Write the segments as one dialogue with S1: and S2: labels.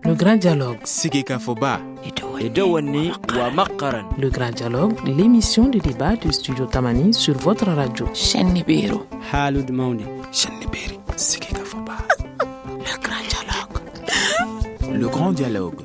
S1: Le grand dialogue.
S2: Sigika Foba.
S1: Le grand dialogue, l'émission de débat du studio Tamani sur votre radio.
S3: Shenibiro.
S4: Halud Mauni.
S2: Shenibiri. Sigika Foba.
S1: Le grand dialogue.
S2: Le grand dialogue.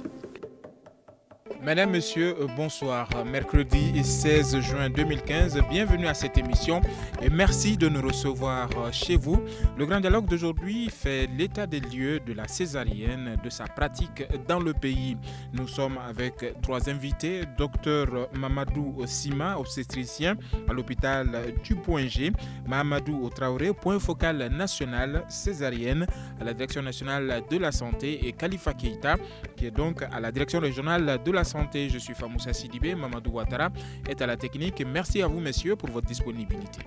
S5: Mesdames, Messieurs, bonsoir. Mercredi 16 juin 2015, bienvenue à cette émission et merci de nous recevoir chez vous. Le grand dialogue d'aujourd'hui fait l'état des lieux de la césarienne, de sa pratique dans le pays. Nous sommes avec trois invités, Dr Mamadou Sima, obstétricien à l'hôpital du Point G, Mahamadou Traoré, point focal national césarienne à la direction nationale de la santé, et Khalifa Keita, qui est donc à la direction régionale de la santé. Je suis Famoussa Sidibé, Mamadou Ouattara est à la technique. Merci à vous, messieurs, pour votre disponibilité.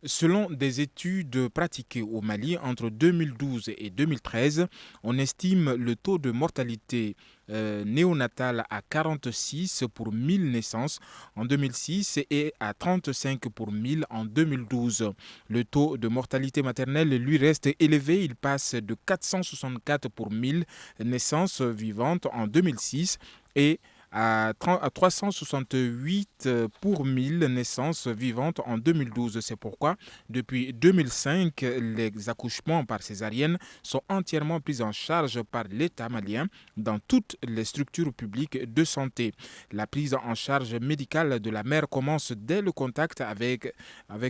S5: Selon des études pratiquées au Mali entre 2012 et 2013, on estime le taux de mortalité néonatale à 46 pour 1000 naissances en 2006 et à 35 pour 1000 en 2012. Le taux de mortalité maternelle, lui, reste élevé. Il passe de 464 pour 1000 naissances vivantes en 2006 et à 368 pour 1000 naissances vivantes en 2012. C'est pourquoi, depuis 2005, les accouchements par césarienne sont entièrement pris en charge par l'État malien dans toutes les structures publiques de santé. La prise en charge médicale de la mère commence dès le contact avec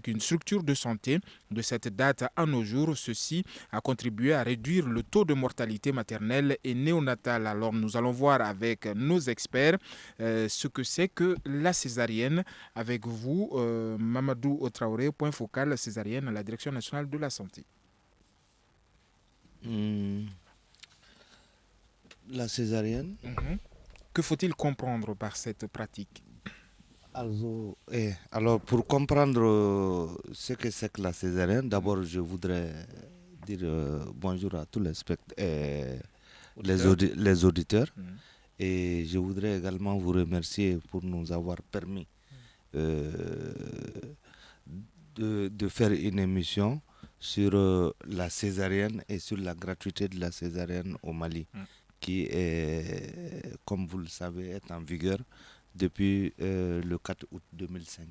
S5: une structure de santé. De cette date à nos jours, ceci a contribué à réduire le taux de mortalité maternelle et néonatale. Alors nous allons voir avec nos experts ce que c'est que la césarienne. Avec vous, Mamadou Traoré, point focal césarienne à la Direction nationale de la santé.
S6: La césarienne.
S5: Que faut-il comprendre par cette pratique?
S6: Alors, pour comprendre ce que c'est que la césarienne, d'abord je voudrais dire bonjour à tous les auditeurs. Et je voudrais également vous remercier pour nous avoir permis de faire une émission sur la césarienne et sur la gratuité de la césarienne au Mali, qui est, comme vous le savez, est en vigueur depuis le 4 août 2005.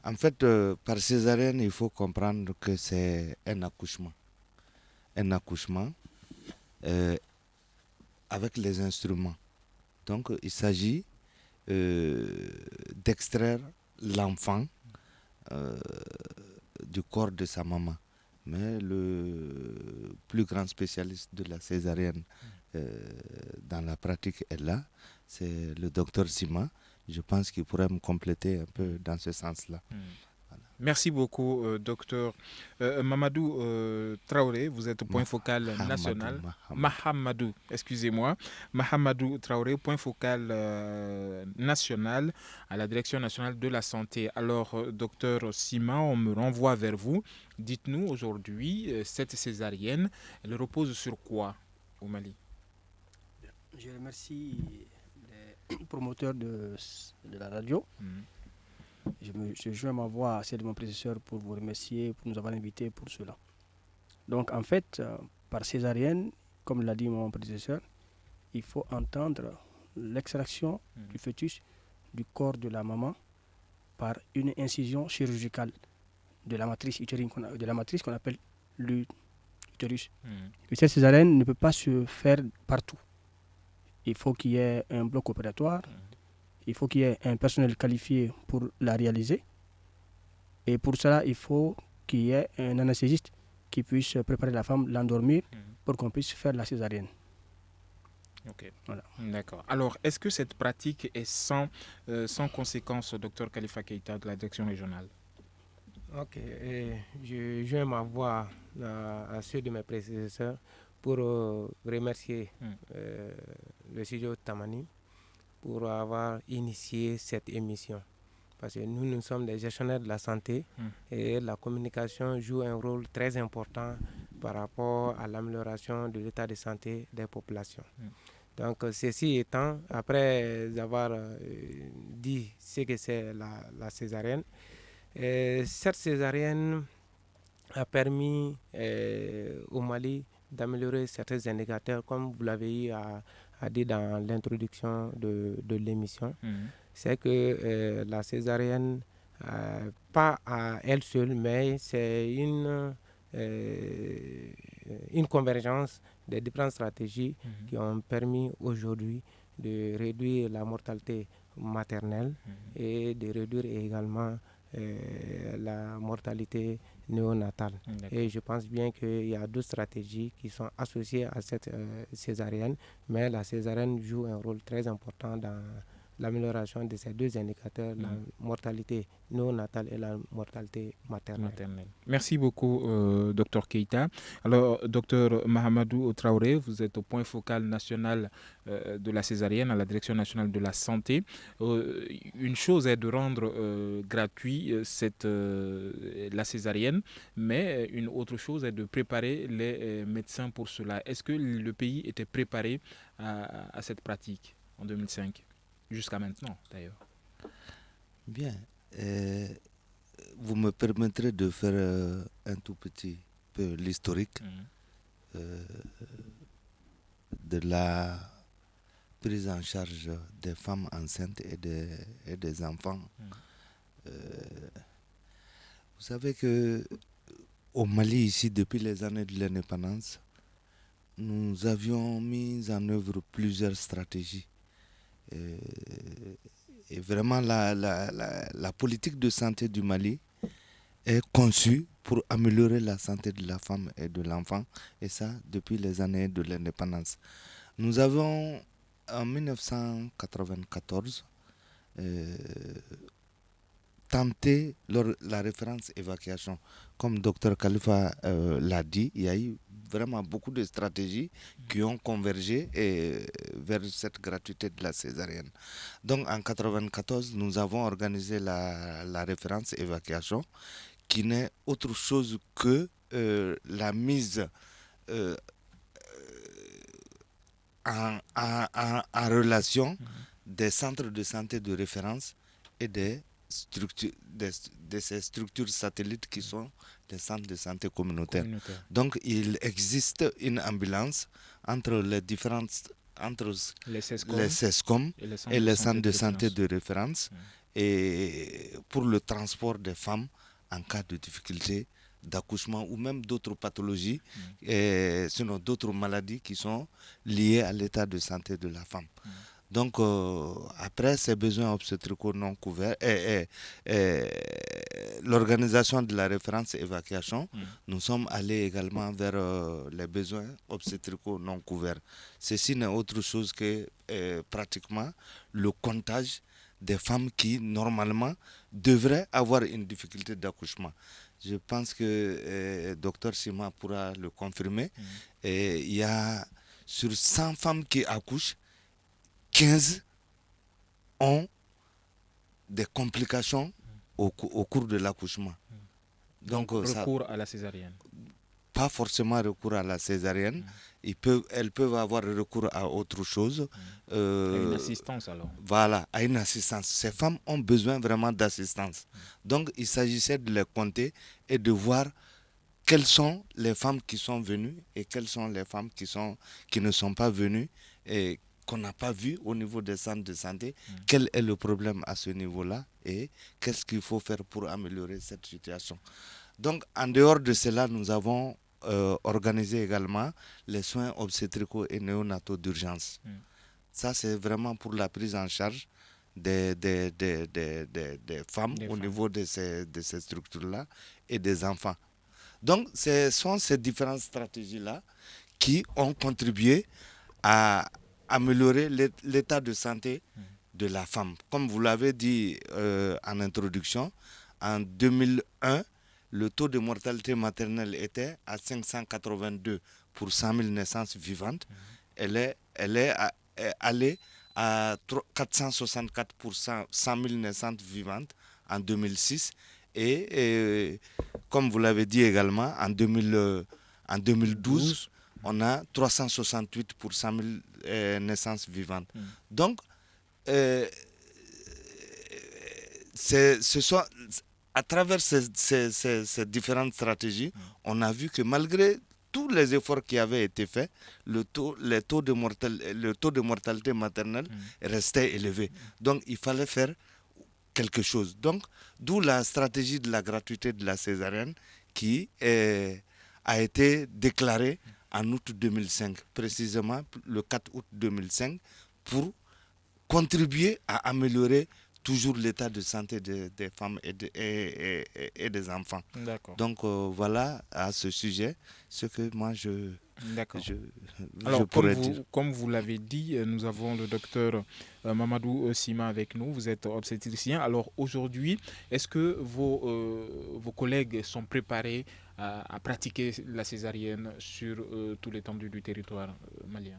S6: En fait, par césarienne, il faut comprendre que c'est un accouchement. Un accouchement avec les instruments. Donc, il s'agit d'extraire l'enfant du corps de sa maman. Mais le plus grand spécialiste de la césarienne dans la pratique est là, c'est le docteur Sima. Je pense qu'il pourrait me compléter un peu dans ce sens-là.
S5: Merci beaucoup, docteur. Mamadou Traoré, vous êtes point focal national. Mahamadou, excusez-moi. Mahamadou Traoré, point focal national à la Direction nationale de la santé. Alors, docteur Sima, on me renvoie vers vous. Dites-nous aujourd'hui, cette césarienne, elle repose sur quoi au Mali?
S4: Je remercie les promoteurs de la radio. Je joins ma voix à celle de mon prédécesseur pour vous remercier, pour nous avoir invités pour cela. Donc en fait, par césarienne, comme l'a dit mon prédécesseur, il faut entendre l'extraction du fœtus du corps de la maman par une incision chirurgicale de la matrice utérine, qu'on appelle l'utérus. Cette césarienne ne peut pas se faire partout. Il faut qu'il y ait un bloc opératoire. Il faut qu'il y ait un personnel qualifié pour la réaliser. Et pour cela, il faut qu'il y ait un anesthésiste qui puisse préparer la femme, l'endormir pour qu'on puisse faire la césarienne.
S5: Ok, voilà. D'accord. Alors, est-ce que cette pratique est sans conséquence, docteur Khalifa Keita de la direction régionale?
S7: Ok, je joins ma voix à ceux de mes prédécesseurs pour remercier le studio Tamani pour avoir initié cette émission. Parce que nous sommes des gestionnaires de la santé et la communication joue un rôle très important par rapport à l'amélioration de l'état de santé des populations. Donc, ceci étant, après avoir dit ce que c'est la césarienne, Cette césarienne a permis au Mali d'améliorer certains indicateurs, comme vous l'avez dit dans l'introduction de l'émission. C'est que la césarienne, pas à elle seule, mais c'est une convergence des différentes stratégies qui ont permis aujourd'hui de réduire la mortalité maternelle et de réduire également la mortalité néonatale. Et je pense bien qu'il y a d'autres stratégies qui sont associées à cette césarienne, mais la césarienne joue un rôle très important dans l'amélioration de ces deux indicateurs, la mortalité néonatale et la mortalité maternelle.
S5: Merci beaucoup, Dr Keïta. Alors, Dr Mahamadou Traoré, vous êtes au point focal national de la césarienne à la Direction nationale de la santé. Une chose est de rendre gratuit la césarienne, mais une autre chose est de préparer les médecins pour cela. Est-ce que le pays était préparé à cette pratique en 2005 ? Jusqu'à maintenant, d'ailleurs.
S6: Bien. Vous me permettrez de faire un tout petit peu l'historique de la prise en charge des femmes enceintes et des enfants. Vous savez que au Mali, ici, depuis les années de l'indépendance, nous avions mis en œuvre plusieurs stratégies. Et vraiment, la politique de santé du Mali est conçue pour améliorer la santé de la femme et de l'enfant, et ça depuis les années de l'indépendance. Nous avons, en 1994, tenté la référence évacuation. Comme Dr Khalifa l'a dit, il y a eu vraiment beaucoup de stratégies qui ont convergé vers cette gratuité de la césarienne. Donc en 1994, nous avons organisé la référence évacuation, qui n'est autre chose que la mise en relation des centres de santé de référence et de ces structures satellites qui sont des centres de santé communautaires. Donc il existe une ambulance entre les différentes, entre les CESCOM et les centres de santé de référence, et pour le transport des femmes en cas de difficulté d'accouchement ou même d'autres pathologies, sinon d'autres maladies qui sont liées à l'état de santé de la femme. Donc, après ces besoins obstétricaux non couverts l'organisation de la référence évacuation, nous sommes allés également vers les besoins obstétricaux non couverts. Ceci n'est autre chose que pratiquement le comptage des femmes qui, normalement, devraient avoir une difficulté d'accouchement. Je pense que Dr Sima pourra le confirmer. Il y a sur 100 femmes qui accouchent, 15 ont des complications au cours de l'accouchement.
S5: Donc recours à la césarienne.
S6: Pas forcément recours à la césarienne. Elles peuvent avoir recours à autre chose.
S5: À une assistance alors.
S6: Voilà, à une assistance. Ces femmes ont besoin vraiment d'assistance. Donc il s'agissait de les compter et de voir quelles sont les femmes qui sont venues et quelles sont les femmes qui ne sont pas venues et qu'on n'a pas vu au niveau des centres de santé, quel est le problème à ce niveau-là et qu'est-ce qu'il faut faire pour améliorer cette situation. Donc, en dehors de cela, nous avons organisé également les soins obstétricaux et néonataux d'urgence. Ça, c'est vraiment pour la prise en charge des femmes au niveau de ces structures-là et des enfants. Donc, ce sont ces différentes stratégies-là qui ont contribué à améliorer l'état de santé de la femme. Comme vous l'avez dit en introduction, en 2001, le taux de mortalité maternelle était à 582 pour 100 000 naissances vivantes. Elle est allée à 464 pour 100 000 naissances vivantes en 2006. Et comme vous l'avez dit également, en 2012, on a 368 pour 100 000 naissances vivantes. Donc, à travers ces différentes stratégies, on a vu que malgré tous les efforts qui avaient été faits, le taux de mortalité maternelle restait élevé. Donc il fallait faire quelque chose. Donc, d'où la stratégie de la gratuité de la césarienne qui a été déclarée en août 2005, précisément le 4 août 2005, pour contribuer à améliorer toujours l'état de santé des femmes et des enfants. Donc voilà à ce sujet ce que moi je pourrais dire.
S5: Comme vous l'avez dit, nous avons le docteur Mamadou Sima avec nous, vous êtes obstétricien. Alors aujourd'hui, est-ce que vos collègues sont préparés à pratiquer la césarienne sur tout l'étendue du territoire malien?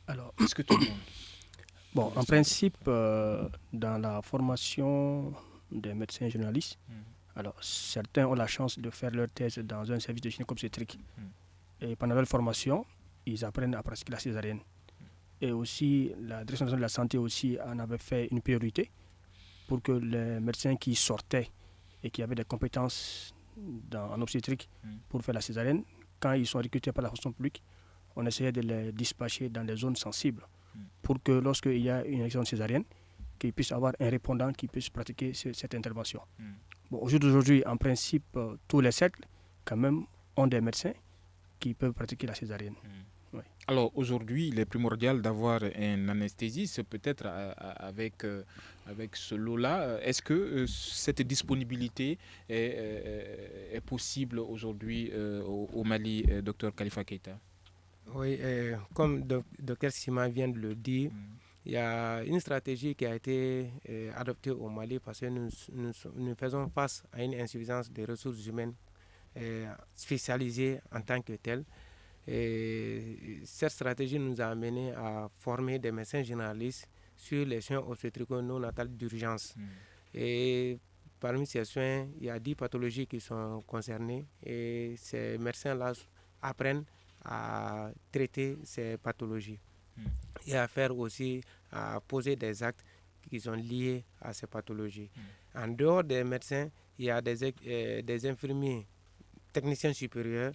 S4: Alors,
S5: est-ce que tout le monde?
S4: Bon, en principe, dans la formation des médecins journalistes, alors certains ont la chance de faire leur thèse dans un service de gynéco-obstétrique. Et pendant leur formation, ils apprennent à pratiquer la césarienne. Et aussi, la Direction nationale de la santé aussi en avait fait une priorité pour que les médecins qui sortaient et qui avaient des compétences en obstétrique pour faire la césarienne, quand ils sont recrutés par la fonction publique, on essayait de les dispatcher dans les zones sensibles pour que lorsqu'il y a une accident césarienne, qu'ils puissent avoir un répondant qui puisse pratiquer cette intervention. Bon, aujourd'hui, en principe, tous les cercles, quand même, ont des médecins qui peuvent pratiquer la césarienne. Oui.
S5: Alors aujourd'hui, il est primordial d'avoir un anesthésiste, peut-être avec ce lot-là. Est-ce que cette disponibilité est possible aujourd'hui au Mali, docteur Khalifa Keita?
S7: Oui, comme docteur Sima vient de le dire, il y a une stratégie qui a été adoptée au Mali parce que nous faisons face à une insuffisance des ressources humaines spécialisées en tant que telles. Et cette stratégie nous a amené à former des médecins généralistes sur les soins obstétricaux non natals d'urgence. Et parmi ces soins, il y a 10 pathologies qui sont concernées et ces médecins-là apprennent à traiter ces pathologies et à faire aussi, à poser des actes qui sont liés à ces pathologies. En dehors des médecins, il y a des infirmiers techniciens supérieurs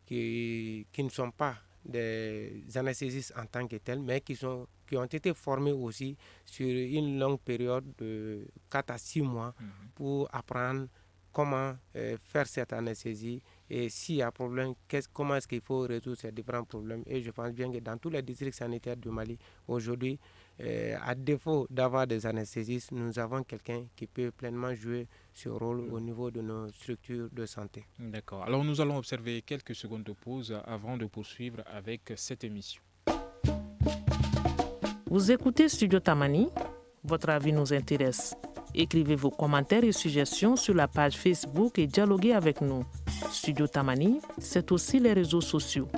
S7: qui ne sont pas des anesthésistes en tant que tels, mais qui ont été formés aussi sur une longue période de 4 à 6 mois pour apprendre comment faire cette anesthésie et s'il y a problème, comment est-ce qu'il faut résoudre ces différents problèmes. Et je pense bien que dans tous les districts sanitaires du Mali, aujourd'hui, à défaut d'avoir des anesthésistes, nous avons quelqu'un qui peut pleinement jouer ce rôle au niveau de nos structures de santé.
S5: D'accord. Alors nous allons observer quelques secondes de pause avant de poursuivre avec cette émission.
S1: Vous écoutez Studio Tamani, votre avis nous intéresse. Écrivez vos commentaires et suggestions sur la page Facebook et dialoguez avec nous. Studio Tamani, c'est aussi les réseaux sociaux.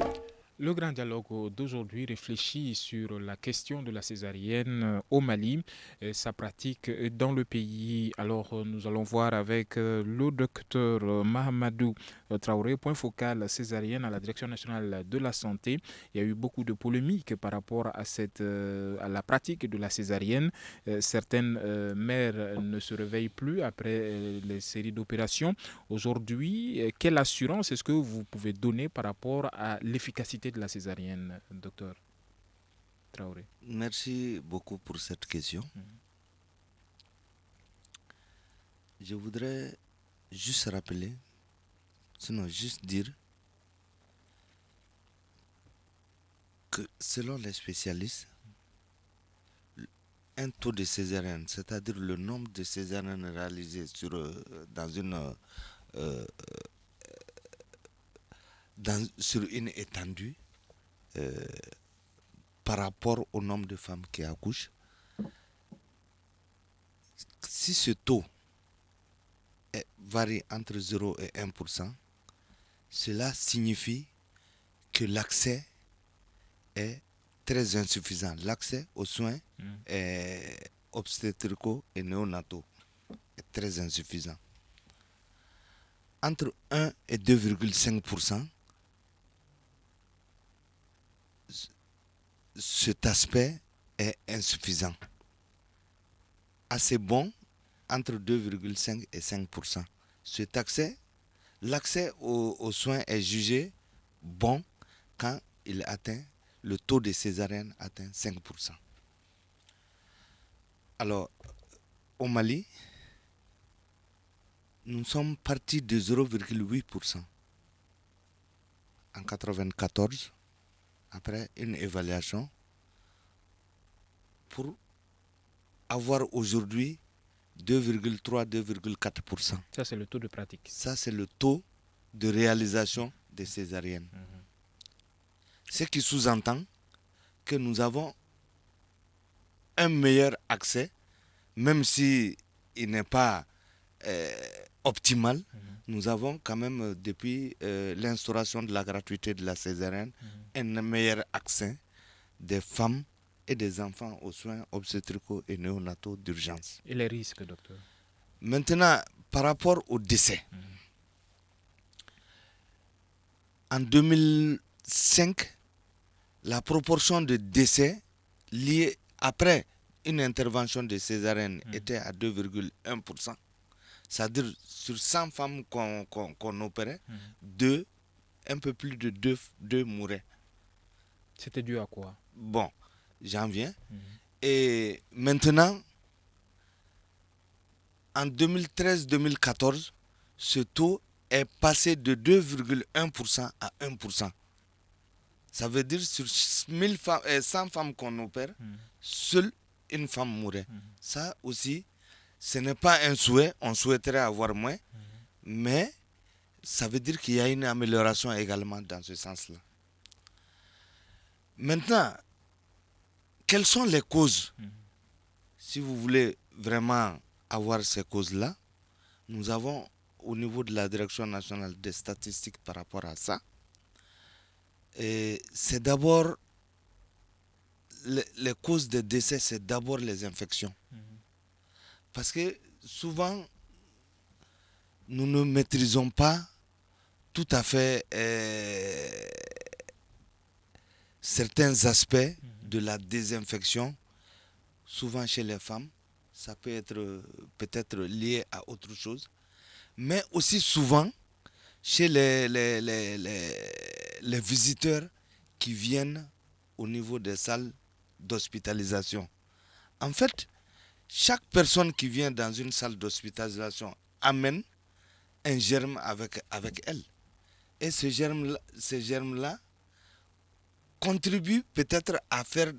S5: Le grand dialogue d'aujourd'hui réfléchit sur la question de la césarienne au Mali, sa pratique dans le pays. Alors nous allons voir avec le docteur Mahamadou Traoré, point focal césarienne à la Direction nationale de la santé. Il y a eu beaucoup de polémiques par rapport à la pratique de la césarienne. Certaines mères ne se réveillent plus après les séries d'opérations. Aujourd'hui, quelle assurance est-ce que vous pouvez donner par rapport à l'efficacité de la césarienne, docteur Traoré?
S6: Merci beaucoup pour cette question. Je voudrais juste rappeler, sinon juste dire que selon les spécialistes, un taux de césarienne, c'est-à-dire le nombre de césariennes réalisées sur une étendue, par rapport au nombre de femmes qui accouchent, si ce taux varie entre 0 et 1%, cela signifie que l'accès est très insuffisant. L'accès aux soins obstétricaux et néonataux est très insuffisant. Entre 1 et 2,5%, cet aspect est insuffisant. Assez bon entre 2,5 et 5%. Cet accès, l'accès aux soins est jugé bon quand le taux de césarienne atteint 5%. Alors, au Mali, nous sommes partis de 0,8% en 1994, après une évaluation, pour avoir aujourd'hui 2,3-2,4%.
S5: Ça, c'est le taux de pratique.
S6: Ça, c'est le taux de réalisation des césariennes. Ce qui sous-entend que nous avons un meilleur accès, même si il n'est pas optimal. Nous avons quand même, depuis l'instauration de la gratuité de la césarienne, un meilleur accès des femmes et des enfants aux soins obstétricaux et néonataux d'urgence.
S5: Et les risques, docteur?
S6: Maintenant, par rapport au décès, en 2005, la proportion de décès liés après une intervention de césarienne était à 2,1%. C'est-à-dire sur 100 femmes qu'on opérait, un peu plus de 2 mouraient.
S5: C'était dû à quoi?
S6: Bon, j'en viens. Et maintenant, en 2013-2014, ce taux est passé de 2,1% à 1%. Ça veut dire sur 100 femmes qu'on opère, seule une femme mourait. Ça aussi, ce n'est pas un souhait, on souhaiterait avoir moins, mais ça veut dire qu'il y a une amélioration également dans ce sens-là. Maintenant, quelles sont les causes? Si vous voulez vraiment avoir ces causes-là, nous avons au niveau de la Direction nationale des statistiques par rapport à ça, et c'est d'abord, les causes de décès, c'est d'abord les infections. Parce que souvent, nous ne maîtrisons pas tout à fait certains aspects de la désinfection. Souvent chez les femmes, ça peut être peut-être lié à autre chose. Mais aussi souvent chez les visiteurs qui viennent au niveau des salles d'hospitalisation. En fait, chaque personne qui vient dans une salle d'hospitalisation amène un germe avec elle. Et ce germe-là contribue peut-être à faire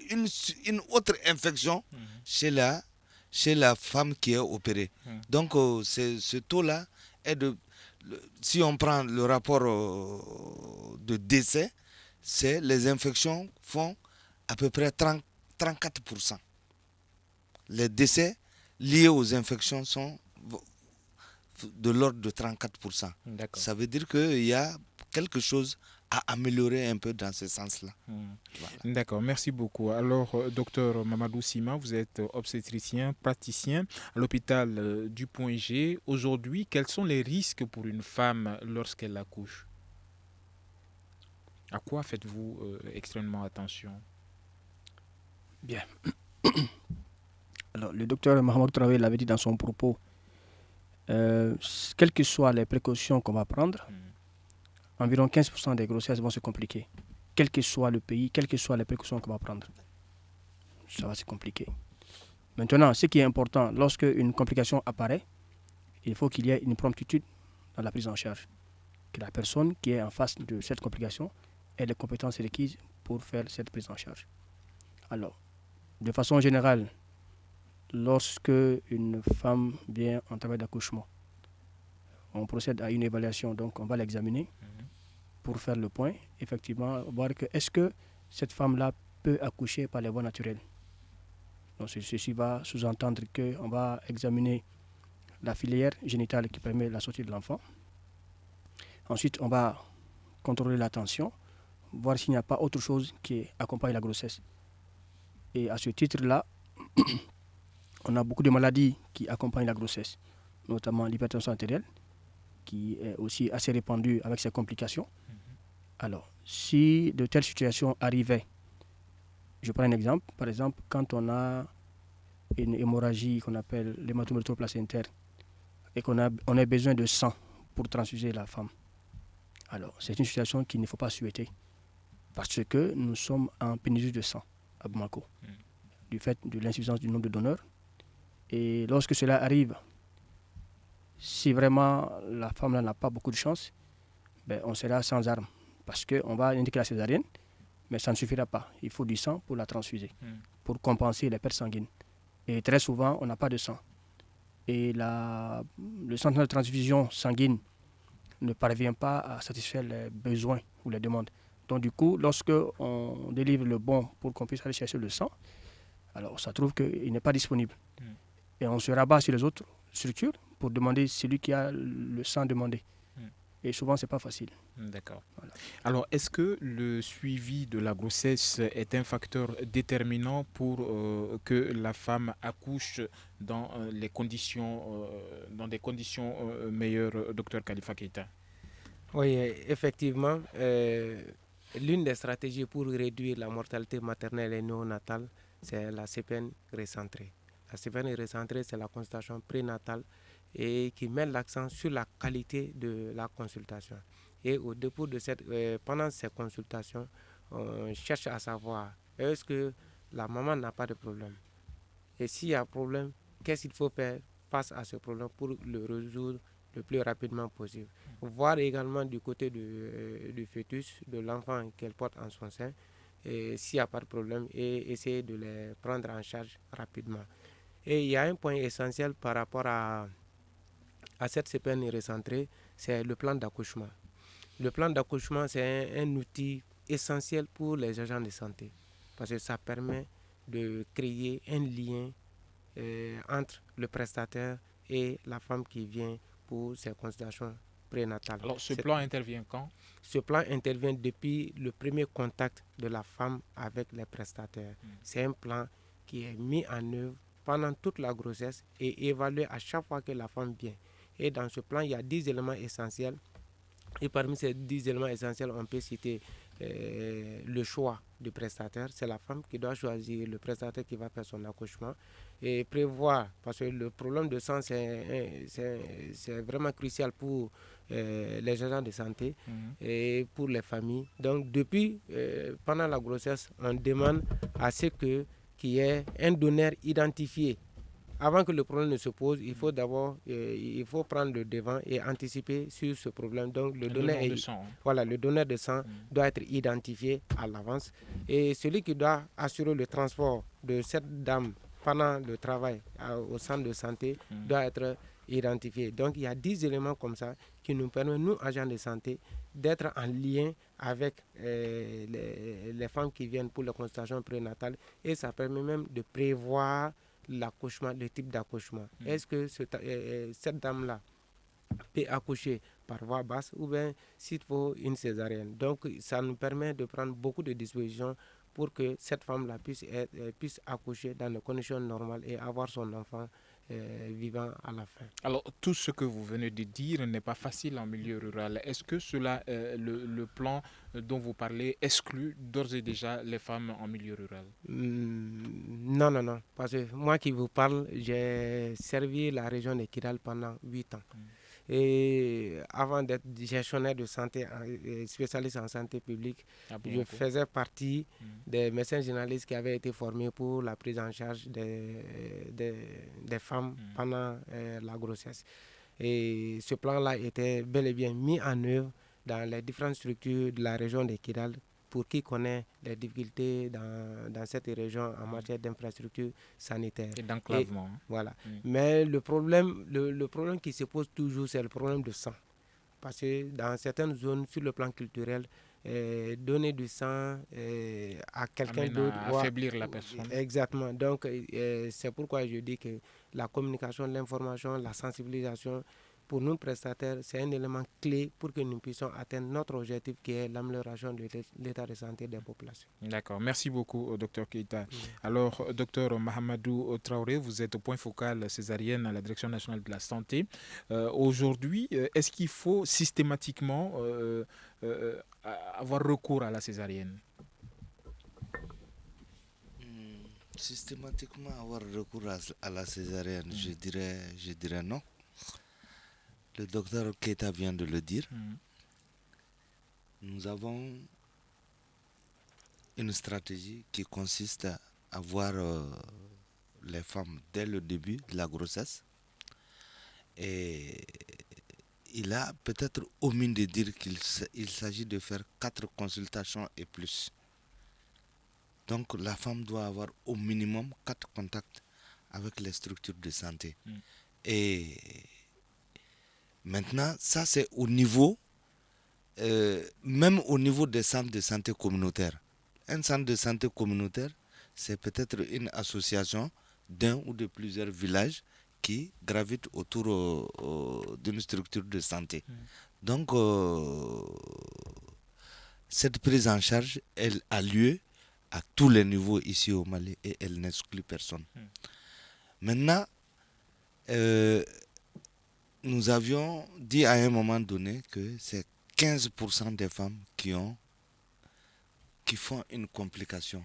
S6: une autre infection chez la femme qui est opérée. Donc, ce taux-là est si on prend le rapport de décès, les infections font à peu près 34%. Les décès liés aux infections sont de l'ordre de 34%. Ça veut dire qu'il y a quelque chose à améliorer un peu dans ce sens-là.
S5: Voilà. D'accord, merci beaucoup. Alors, docteur Mamadou Sima, vous êtes obstétricien, praticien à l'hôpital du Point G. Aujourd'hui, quels sont les risques pour une femme lorsqu'elle accouche? À quoi faites-vous extrêmement attention?
S4: Bien. Alors, le docteur Mahamadou Traoré l'avait dit dans son propos, quelles que soient les précautions qu'on va prendre, environ 15% des grossesses vont se compliquer. Quel que soit le pays, quelles que soient les précautions qu'on va prendre, ça va se compliquer. Maintenant, ce qui est important, lorsque une complication apparaît, il faut qu'il y ait une promptitude dans la prise en charge. Que la personne qui est en face de cette complication ait les compétences requises pour faire cette prise en charge. Alors, de façon générale, lorsque une femme vient en travail d'accouchement, on procède à une évaluation, donc on va l'examiner pour faire le point, effectivement, voir que est-ce que cette femme-là peut accoucher par les voies naturelles. Donc ceci va sous-entendre qu'on va examiner la filière génitale qui permet la sortie de l'enfant. Ensuite, on va contrôler la tension, voir s'il n'y a pas autre chose qui accompagne la grossesse. Et à ce titre-là, on a beaucoup de maladies qui accompagnent la grossesse, notamment l'hypertension artérielle, qui est aussi assez répandue avec ses complications. Alors, si de telles situations arrivaient, je prends un exemple, par exemple, quand on a une hémorragie qu'on appelle l'hématome rétroplacentaire et qu'on a besoin de sang pour transfuser la femme. Alors, c'est une situation qu'il ne faut pas souhaiter parce que nous sommes en pénurie de sang à Bamako du fait de l'insuffisance du nombre de donneurs. Et lorsque cela arrive, si vraiment la femme n'a pas beaucoup de chance, on sera sans armes parce qu'on va indiquer la césarienne, mais ça ne suffira pas. Il faut du sang pour la transfuser, pour compenser les pertes sanguines. Et très souvent, on n'a pas de sang. Et le centre de transfusion sanguine ne parvient pas à satisfaire les besoins ou les demandes. Donc du coup, lorsque on délivre le bon pour qu'on puisse aller chercher le sang, alors ça trouve qu'il n'est pas disponible. Et on se rabat sur les autres structures pour demander celui qui a le sang demandé. Et souvent, ce n'est pas facile.
S5: D'accord. Voilà. Alors, est-ce que le suivi de la grossesse est un facteur déterminant pour que la femme accouche dans des conditions meilleures, docteur Khalifa Keita?
S7: Oui, effectivement. L'une des stratégies pour réduire la mortalité maternelle et néonatale, c'est la CPN recentrée. La CPN recentrée, c'est la consultation prénatale et qui met l'accent sur la qualité de la consultation. Et au début de pendant ces consultations, on cherche à savoir est-ce que la maman n'a pas de problème. Et s'il y a un problème, qu'est-ce qu'il faut faire face à ce problème pour le résoudre le plus rapidement possible. Voir également du côté du fœtus, de l'enfant qu'elle porte en son sein, s'il n'y a pas de problème, et essayer de les prendre en charge rapidement. Et il y a un point essentiel par rapport à cette CPN recentrée, c'est le plan d'accouchement. Le plan d'accouchement, c'est un outil essentiel pour les agents de santé parce que ça permet de créer un lien entre le prestataire et la femme qui vient pour ces consultations prénatales.
S5: Alors, ce plan intervient quand?
S7: Ce plan intervient depuis le premier contact de la femme avec les prestataires. C'est un plan qui est mis en œuvre pendant toute la grossesse et évalué à chaque fois que la femme vient. Et dans ce plan, il y a 10 éléments essentiels. Et parmi ces 10 éléments essentiels, on peut citer le choix du prestataire. C'est la femme qui doit choisir le prestataire qui va faire son accouchement. Et prévoir, parce que le problème de sang, c'est vraiment crucial pour les agents de santé et pour les familles. Donc, pendant la grossesse, on demande à ce qu'il y ait un donneur identifié. Avant que le problème ne se pose, il faut d'abord prendre le devant et anticiper sur ce problème. Donc, le donneur de sang doit être identifié à l'avance. Et celui qui doit assurer le transport de cette dame pendant le travail au centre de santé doit être identifié. Donc, il y a 10 éléments comme ça qui nous permettent, nous, agents de santé, d'être en lien avec les femmes qui viennent pour la consultation prénatale. Et ça permet même de prévoir l'accouchement, le type d'accouchement. Est-ce que cette dame-là peut accoucher par voie basse ou bien s'il faut une césarienne? Donc, ça nous permet de prendre beaucoup de dispositions pour que cette femme-là puisse accoucher dans des conditions normales et avoir son enfant vivant à la fin.
S5: Alors, tout ce que vous venez de dire n'est pas facile en milieu rural. Est-ce que le plan dont vous parlez exclut d'ores et déjà les femmes en milieu rural?
S7: Non. Parce que moi qui vous parle, j'ai servi la région de Kidal pendant 8 ans. Et avant d'être gestionnaire de santé, spécialiste en santé publique, je faisais partie des médecins généralistes qui avaient été formés pour la prise en charge des femmes pendant la grossesse. Et ce plan-là était bel et bien mis en œuvre dans les différentes structures de la région de Kidal. Pour qui connaît les difficultés dans cette région en matière d'infrastructure sanitaire.
S5: Et d'enclavement.
S7: Voilà. Mais le problème qui se pose toujours, c'est le problème de sang. Parce que dans certaines zones, sur le plan culturel, donner du sang à quelqu'un d'autre...
S5: affaiblir la personne.
S7: Exactement. Donc, c'est pourquoi je dis que la communication, l'information, la sensibilisation, pour nous prestataires, c'est un élément clé pour que nous puissions atteindre notre objectif qui est l'amélioration de l'état de santé des populations.
S5: D'accord. Merci beaucoup, Dr Keita. Alors, Dr Mahamadou Traoré, vous êtes au point focal césarienne à la Direction nationale de la santé. Aujourd'hui, est-ce qu'il faut systématiquement avoir recours à la césarienne?
S6: Systématiquement avoir recours à la césarienne, je dirais non. Le docteur Keita vient de le dire. Nous avons une stratégie qui consiste à voir les femmes dès le début de la grossesse. Et il a peut-être omis de dire qu'il s'agit de faire 4 consultations et plus. Donc la femme doit avoir au minimum 4 contacts avec les structures de santé. Et maintenant, ça c'est au niveau, même au niveau des centres de santé communautaires. Un centre de santé communautaire, c'est peut-être une association d'un ou de plusieurs villages qui gravitent autour d'une structure de santé. Donc, cette prise en charge, elle a lieu à tous les niveaux ici au Mali et elle n'exclut personne. Maintenant, nous avions dit à un moment donné que c'est 15% des femmes qui font une complication.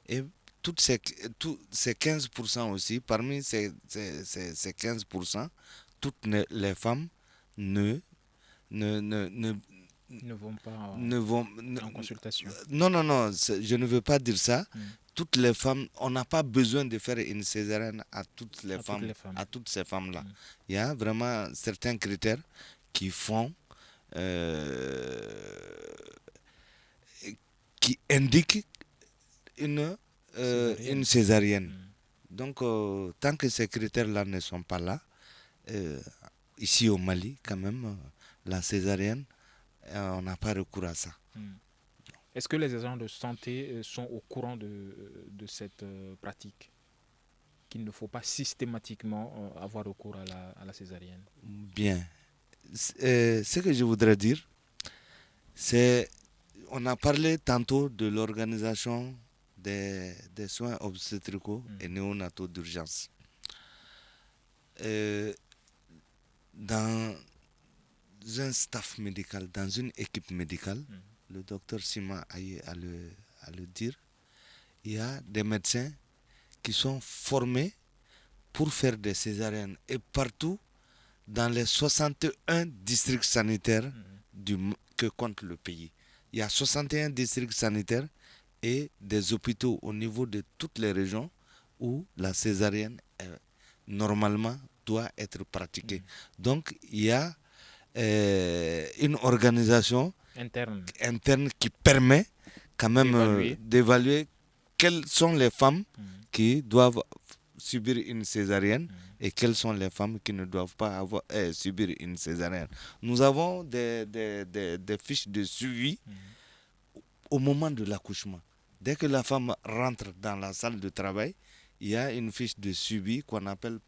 S6: Et tous ces 15% aussi, parmi ces 15%, toutes les femmes ne
S5: vont pas en consultation.
S6: Non, je ne veux pas dire ça. Toutes les femmes, on n'a pas besoin de faire une césarienne à toutes ces femmes-là. Il y a vraiment certains critères qui font, qui indiquent une césarienne. Donc, tant que ces critères-là ne sont pas là, ici au Mali, quand même, la césarienne, on n'a pas recours à ça.
S5: Est-ce que les agents de santé sont au courant de cette pratique, qu'il ne faut pas systématiquement avoir recours à la césarienne?
S6: Bien. Ce que je voudrais dire, c'est, on a parlé tantôt de l'organisation des soins obstétricaux et néonataux d'urgence. Dans un staff médical, dans une équipe médicale, le docteur Sima a eu à le dire, il y a des médecins qui sont formés pour faire des césariennes et partout dans les 61 districts sanitaires que compte le pays. Il y a 61 districts sanitaires et des hôpitaux au niveau de toutes les régions où la césarienne normalement doit être pratiquée. Donc il y a une organisation interne qui permet quand même d'évaluer quelles sont les femmes qui doivent subir une césarienne et quelles sont les femmes qui ne doivent pas subir une césarienne. Nous avons des fiches de suivi au moment de l'accouchement. Dès que la femme rentre dans la salle de travail, il y a une fiche de suivi qu'on appelle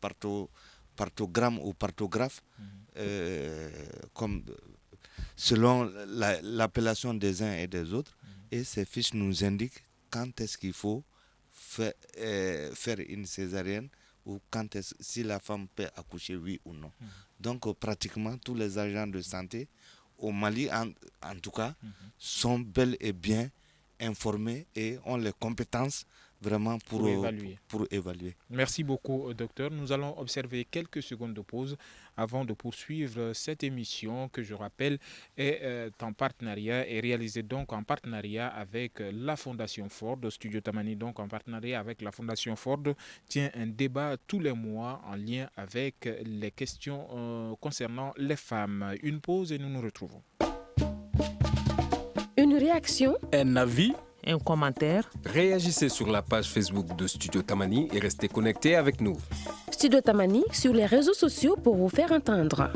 S6: partogramme ou partographe, comme selon l'appellation des uns et des autres. Et ces fiches nous indiquent quand est-ce qu'il faut faire une césarienne ou si la femme peut accoucher, oui ou non. Donc pratiquement tous les agents de santé au Mali, en tout cas, sont bel et bien informés et ont les compétences vraiment pour évaluer.
S5: Merci beaucoup, docteur. Nous allons observer quelques secondes de pause avant de poursuivre cette émission que je rappelle est en partenariat et réalisée donc en partenariat avec la Fondation Ford. Studio Tamani, donc en partenariat avec la Fondation Ford, tient un débat tous les mois en lien avec les questions concernant les femmes. Une pause et nous nous retrouvons.
S3: Une réaction,
S8: un avis,
S1: un commentaire.
S8: Réagissez sur la page Facebook de Studio Tamani et restez connectés avec nous.
S3: Studio Tamani sur les réseaux sociaux pour vous faire entendre.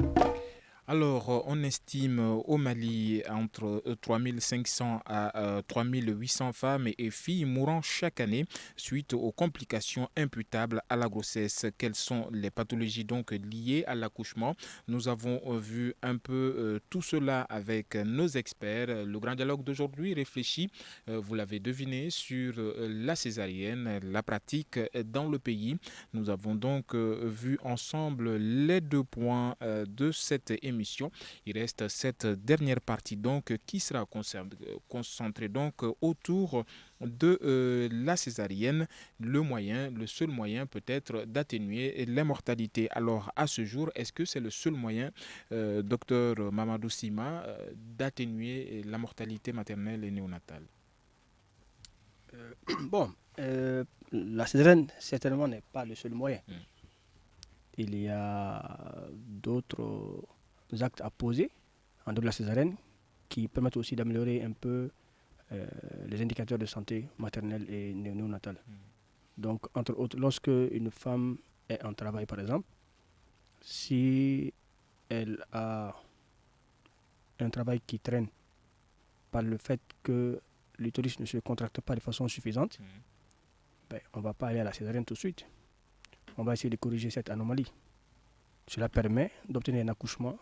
S5: Alors, on estime au Mali entre 3500 à 3800 femmes et filles mourant chaque année suite aux complications imputables à la grossesse. Quelles sont les pathologies donc liées à l'accouchement? Nous avons vu un peu tout cela avec nos experts. Le grand dialogue d'aujourd'hui réfléchit, vous l'avez deviné, sur la césarienne, la pratique dans le pays. Nous avons donc vu ensemble les 2 points de cette émission l'émission. Il reste cette dernière partie donc qui sera concentrée donc autour de la césarienne, le seul moyen peut-être d'atténuer les mortalités. Alors à ce jour, est-ce que c'est le seul moyen, docteur Mamadou Sima, d'atténuer la mortalité maternelle et néonatale?
S4: La césarienne certainement n'est pas le seul moyen. Il y a d'autres actes à poser en dehors de la césarienne qui permettent aussi d'améliorer un peu les indicateurs de santé maternelle et néonatale. Donc, entre autres, lorsque une femme est en travail, par exemple, si elle a un travail qui traîne par le fait que l'utérus ne se contracte pas de façon suffisante, on ne va pas aller à la césarienne tout de suite. On va essayer de corriger cette anomalie. Cela permet d'obtenir un accouchement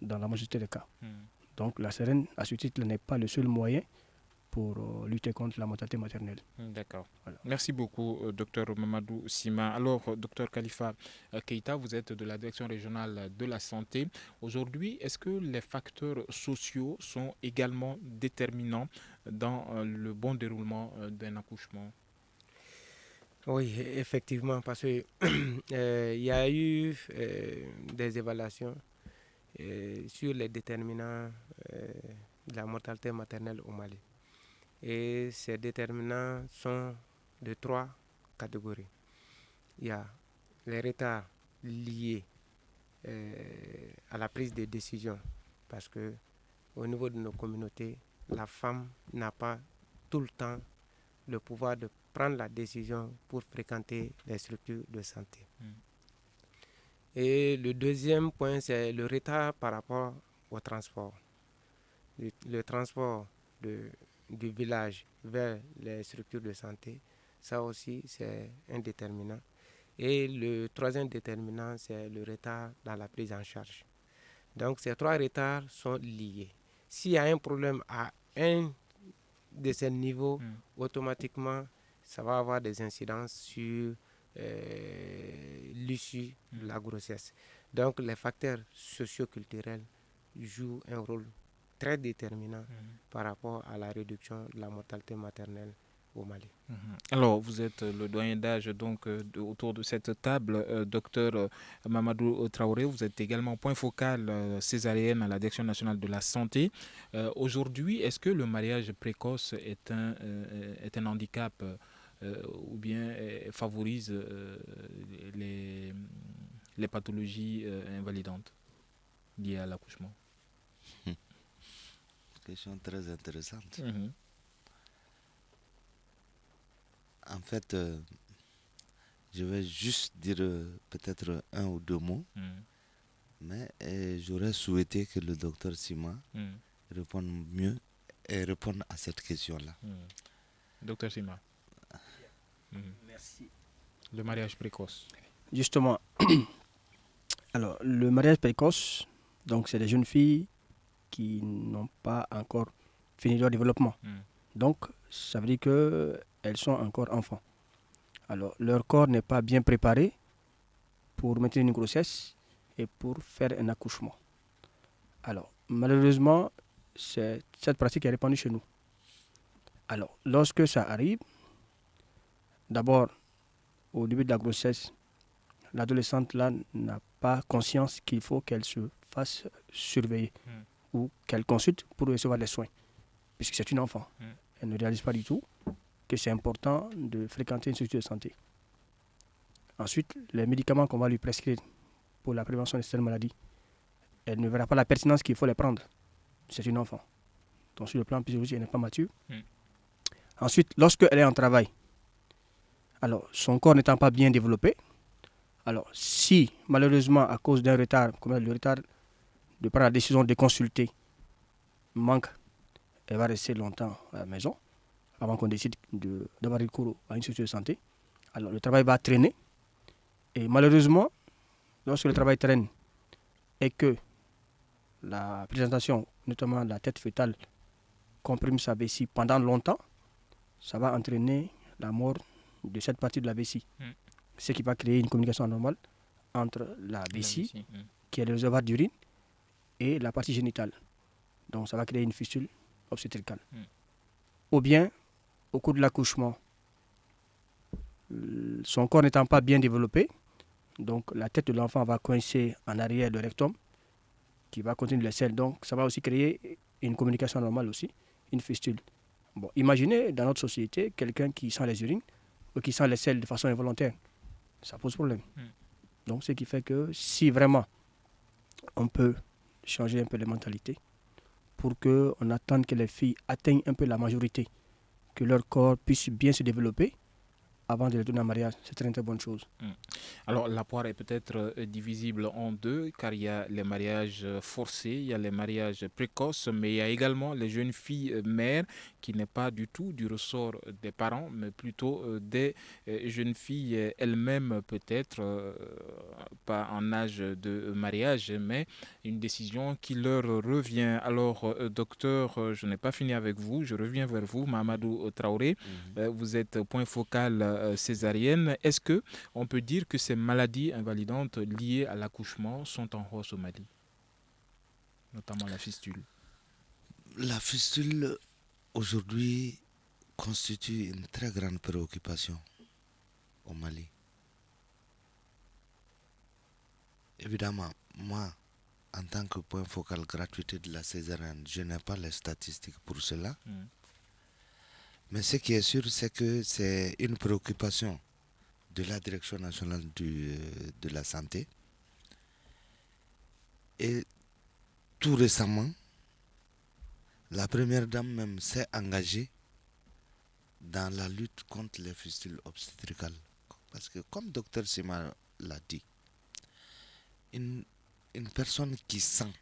S4: dans la majorité des cas. Donc la césarienne, à ce titre, n'est pas le seul moyen pour lutter contre la mortalité maternelle.
S5: D'accord. Voilà. Merci beaucoup, docteur Mamadou Sima. Alors, docteur Khalifa Keïta, vous êtes de la direction régionale de la santé. Aujourd'hui, est-ce que les facteurs sociaux sont également déterminants dans le bon déroulement d'un accouchement?
S7: Oui, effectivement, parce qu'il y a eu des évaluations sur les déterminants de la mortalité maternelle au Mali. Et ces déterminants sont de 3 catégories. Il y a les retards liés à la prise de décision, parce que au niveau de nos communautés, la femme n'a pas tout le temps le pouvoir de prendre la décision pour fréquenter les structures de santé. Et le deuxième point, c'est le retard par rapport au transport. Le transport du village vers les structures de santé, ça aussi c'est un déterminant. Et le troisième déterminant, c'est le retard dans la prise en charge. Donc ces 3 retards sont liés. S'il y a un problème à un de ces niveaux, automatiquement, ça va avoir des incidences sur l'issue de la grossesse. Donc les facteurs socio-culturels jouent un rôle très déterminant par rapport à la réduction de la mortalité maternelle au Mali.
S5: Alors, vous êtes le doyen d'âge donc autour de cette table, docteur Mamadou Traoré. Vous êtes également point focal césarienne à la Direction nationale de la santé. Aujourd'hui, est-ce que le mariage précoce est un handicap ou bien favorise les pathologies invalidantes liées à l'accouchement?
S6: Question très intéressante. En fait, je vais juste dire peut-être 1 ou 2 mots, mais j'aurais souhaité que le docteur Sima réponde mieux et réponde à cette question-là.
S5: Docteur Sima.
S4: Merci.
S5: Le mariage précoce.
S4: Justement, alors le mariage précoce, donc c'est des jeunes filles qui n'ont pas encore fini leur développement. Donc, ça veut dire qu'elles sont encore enfants. Alors, leur corps n'est pas bien préparé pour maintenir une grossesse et pour faire un accouchement. Alors, malheureusement, cette pratique est répandue chez nous. Alors, lorsque ça arrive, d'abord, au début de la grossesse, l'adolescente là n'a pas conscience qu'il faut qu'elle se fasse surveiller ou qu'elle consulte pour recevoir les soins, puisque c'est une enfant. Elle ne réalise pas du tout que c'est important de fréquenter une structure de santé. Ensuite, les médicaments qu'on va lui prescrire pour la prévention de certaines maladies, elle ne verra pas la pertinence qu'il faut les prendre. C'est une enfant. Donc sur le plan physiologique, elle n'est pas mature. Ensuite, lorsqu'elle est en travail, alors son corps n'étant pas bien développé, alors si malheureusement à cause d'un retard, comme le retard de prendre la décision de consulter manque, elle va rester longtemps à la maison avant qu'on décide d'avoir recours à une structure de santé. Alors le travail va traîner et malheureusement, lorsque le travail traîne et que la présentation, notamment de la tête fœtale, comprime sa vessie pendant longtemps, ça va entraîner la mort de cette partie de la vessie. Ce qui va créer une communication anormale entre la vessie, qui est le réservoir d'urine, et la partie génitale. Donc ça va créer une fistule obstétricale. Ou bien, au cours de l'accouchement, son corps n'étant pas bien développé, donc la tête de l'enfant va coincer en arrière le rectum, qui va contenir les selles. Donc ça va aussi créer une communication normale aussi, une fistule. Bon, imaginez dans notre société quelqu'un qui sent les urines ou qui sent les selles de façon involontaire. Ça pose problème. Donc ce qui fait que si vraiment on peut changer un peu les mentalités pour qu'on attende que les filles atteignent un peu la majorité, que leur corps puisse bien se développer avant de retourner en mariage, c'est une très bonne chose.
S5: Alors la poire est peut-être divisible en deux, car il y a les mariages forcés, il y a les mariages précoces, mais il y a également les jeunes filles mères qui n'est pas du tout du ressort des parents, mais plutôt des jeunes filles elles-mêmes peut-être, pas en âge de mariage, mais une décision qui leur revient. Alors docteur, je n'ai pas fini avec vous, je reviens vers vous, Mahamadou Traoré, vous êtes point focal césarienne. Est-ce que on peut dire que ces maladies invalidantes liées à l'accouchement sont en hausse au Mali, notamment la fistule?
S6: La fistule aujourd'hui constitue une très grande préoccupation au Mali. Évidemment, moi, en tant que point focal gratuité de la césarienne, je n'ai pas les statistiques pour cela. Mais ce qui est sûr, c'est que c'est une préoccupation de la Direction nationale de la santé. Et tout récemment, la première dame même s'est engagée dans la lutte contre les fistules obstétricales. Parce que comme docteur Sima l'a dit, une personne qui sent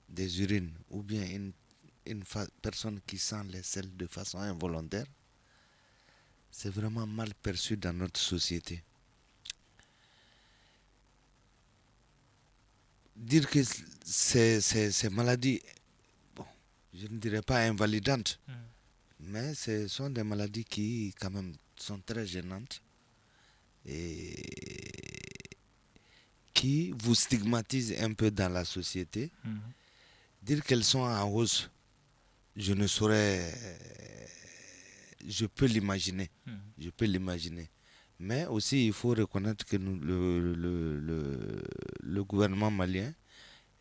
S6: des urines ou bien une personne qui sent les selles de façon involontaire, c'est vraiment mal perçu dans notre société. Dire que ces maladies, bon, je ne dirais pas invalidantes, mais ce sont des maladies qui quand même sont très gênantes et qui vous stigmatisent un peu dans la société. Dire qu'elles sont en hausse, je ne saurais, je peux l'imaginer, mais aussi il faut reconnaître que le gouvernement malien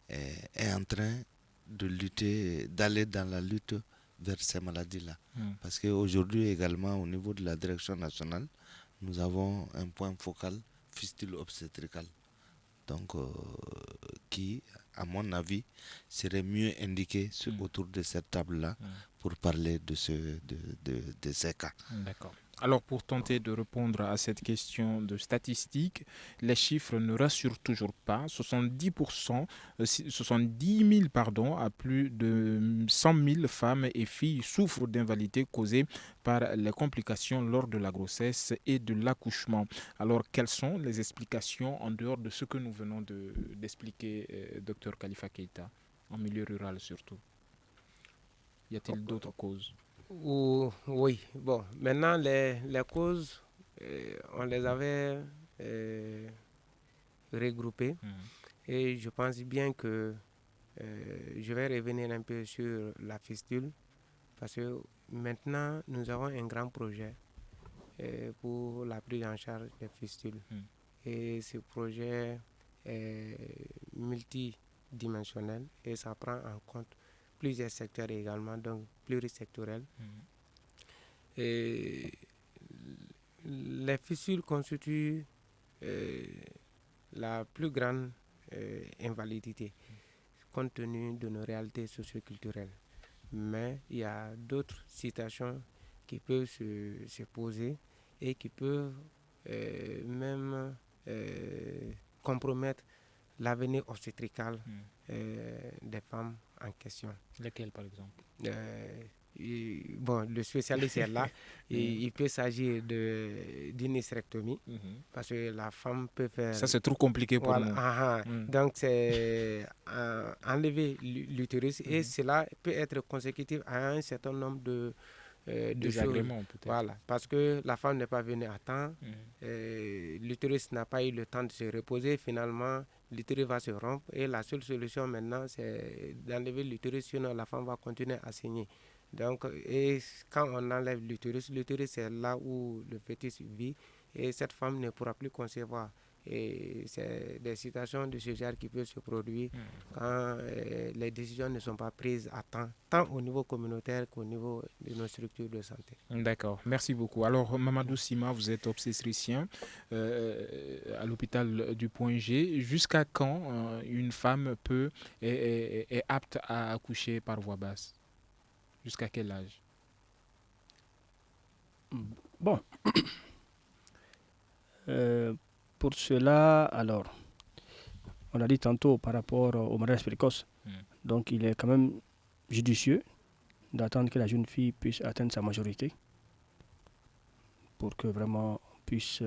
S6: est en train de lutter, d'aller dans la lutte vers ces maladies-là. Parce qu'aujourd'hui également au niveau de la direction nationale, nous avons un point focal fistule obstétricale. Donc qui, à mon avis, serait mieux indiqué autour de cette table-là pour parler de ces cas.
S5: D'accord. Alors pour tenter de répondre à cette question de statistiques, les chiffres ne rassurent toujours pas. 70 000 à plus de 100 000 femmes et filles souffrent d'invalidité causée par les complications lors de la grossesse et de l'accouchement. Alors quelles sont les explications en dehors de ce que nous venons d'expliquer, Dr Khalifa Keïta, en milieu rural surtout? Y a-t-il d'autres causes?
S7: Oui, bon, maintenant les causes, on les avait regroupées et je pense bien que je vais revenir un peu sur la fistule parce que maintenant nous avons un grand projet pour la prise en charge des fistules et ce projet est multidimensionnel et ça prend en compte plusieurs secteurs également, donc plurisectoriels. Et les fistules constituent la plus grande invalidité compte tenu de nos réalités socioculturelles. Mais il y a d'autres situations qui peuvent se poser et qui peuvent même compromettre l'avenir obstétrical des femmes en question.
S5: Lesquelles par exemple?
S7: Bon, le spécialiste est là et il peut s'agir d'une hystérectomie parce que la femme peut faire...
S5: Ça c'est trop compliqué pour nous.
S7: Donc c'est enlever l'utérus et cela peut être consécutif à un certain nombre de
S5: désagréments peut-être.
S7: Voilà, parce que la femme n'est pas venue à temps, l'utérus n'a pas eu le temps de se reposer, finalement l'utérus va se rompre et la seule solution maintenant, c'est d'enlever l'utérus, sinon la femme va continuer à saigner. Donc, et quand on enlève l'utérus, c'est là où le fœtus vit et cette femme ne pourra plus concevoir. Et c'est des situations de ce genre qui peuvent se produire quand les décisions ne sont pas prises à temps, tant au niveau communautaire qu'au niveau de nos structures de santé.
S5: D'accord, merci beaucoup. Alors, Mamadou Sima, vous êtes obstétricien à l'hôpital du Point G. Jusqu'à quand une femme est apte à accoucher par voie basse? Jusqu'à quel âge?
S4: Bon. Pour cela, alors, on a dit tantôt par rapport au mariage précoce, donc il est quand même judicieux d'attendre que la jeune fille puisse atteindre sa majorité pour que vraiment on puisse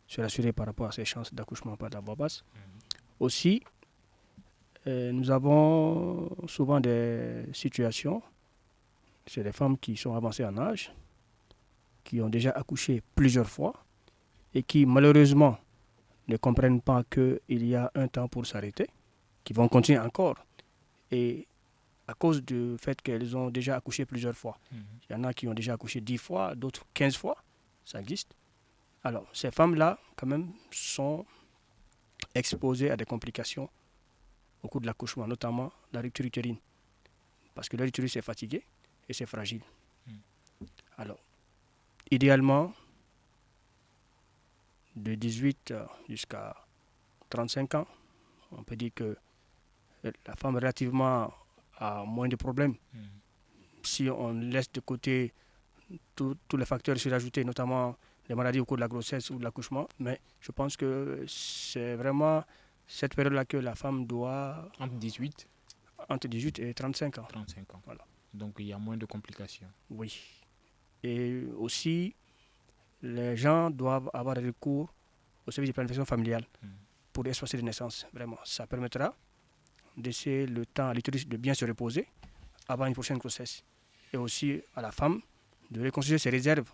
S4: se rassurer par rapport à ses chances d'accouchement par la voie basse. Aussi, nous avons souvent des situations, c'est des femmes qui sont avancées en âge, qui ont déjà accouché plusieurs fois et qui malheureusement ne comprennent pas qu'il y a un temps pour s'arrêter, qui vont continuer encore. Et à cause du fait qu'elles ont déjà accouché plusieurs fois, il y en a qui ont déjà accouché 10 fois, d'autres 15 fois, ça existe. Alors, ces femmes-là, quand même, sont exposées à des complications au cours de l'accouchement, notamment la rupture utérine, parce que leur utérus est fatigué et c'est fragile. Alors, idéalement, de 18 jusqu'à 35 ans, on peut dire que la femme relativement a moins de problèmes. Si on laisse de côté tous les facteurs surajoutés, notamment les maladies au cours de la grossesse ou de l'accouchement, mais je pense que c'est vraiment cette période-là que la femme doit...
S5: Entre 18
S4: et 35 ans.
S5: 35 ans.
S4: Voilà.
S5: Donc il y a moins de complications.
S4: Oui. Et aussi, les gens doivent avoir recours au service de planification familiale pour espacer de naissance. Vraiment, ça permettra de laisser le temps à l'utérus de bien se reposer avant une prochaine grossesse. Et aussi à la femme de reconstituer ses réserves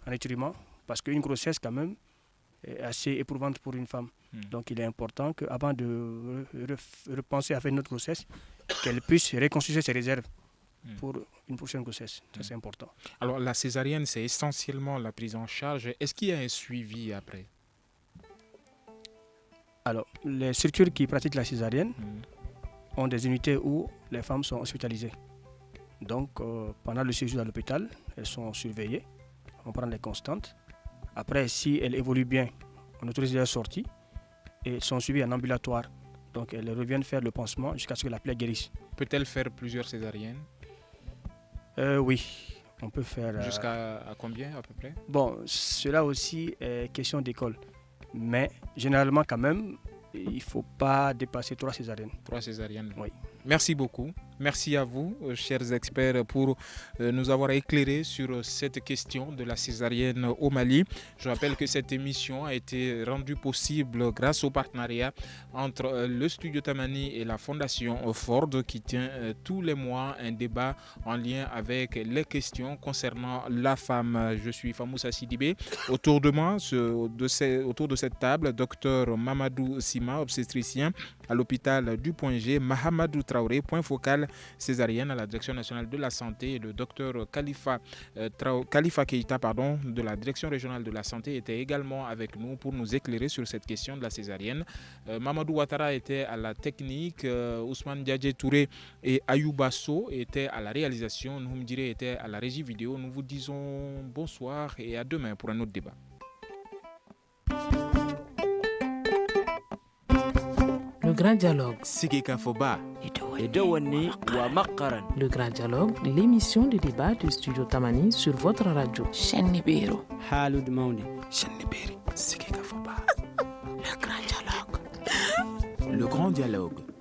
S4: en étirement, parce qu'une grossesse quand même est assez éprouvante pour une femme. Donc il est important qu'avant de repenser à faire une autre grossesse, qu'elle puisse reconstituer ses réserves pour une prochaine grossesse. Ça, c'est important.
S5: Alors, la césarienne, c'est essentiellement la prise en charge. Est-ce qu'il y a un suivi après?
S4: Alors, les structures qui pratiquent la césarienne ont des unités où les femmes sont hospitalisées. Donc, pendant le séjour à l'hôpital, elles sont surveillées. On prend les constantes. Après, si elles évoluent bien, on autorise leur sortie et elles sont suivies en ambulatoire. Donc, elles reviennent faire le pansement jusqu'à ce que la plaie guérisse.
S5: Peut-elle faire plusieurs césariennes?
S4: Oui, on peut faire...
S5: Jusqu'à combien à peu près?
S4: Bon, cela aussi est question d'école. Mais généralement quand même, il ne faut pas dépasser 3 césariennes.
S5: 3 césariennes.
S4: Oui.
S5: Merci beaucoup. Merci à vous, chers experts, pour nous avoir éclairés sur cette question de la césarienne au Mali. Je rappelle que cette émission a été rendue possible grâce au partenariat entre le Studio Tamani et la Fondation Ford qui tient tous les mois un débat en lien avec les questions concernant la femme. Je suis Famoussa Sidibé. Autour de moi, autour de cette table, Dr Mamadou Sima, obstétricien à l'hôpital du Point G, Mahamadou Traoré, point focal césarienne à la Direction nationale de la santé, et le docteur Khalifa Keïta de la Direction régionale de la santé était également avec nous pour nous éclairer sur cette question de la césarienne. Mamadou Ouattara était à la technique, Ousmane Diadje Touré et Ayouba So étaient à la réalisation, Noumdire était à la régie vidéo. Nous vous disons bonsoir et à demain pour un autre débat.
S1: Le Grand Dialogue.
S2: Sigeka Foba.
S1: Le Grand Dialogue, l'émission de débat du Studio Tamani sur votre radio.
S9: Shenibiro.
S2: Halud Mauni. Shenibiri. Sigeka Foba.
S9: Le Grand Dialogue.
S2: Le Grand Dialogue.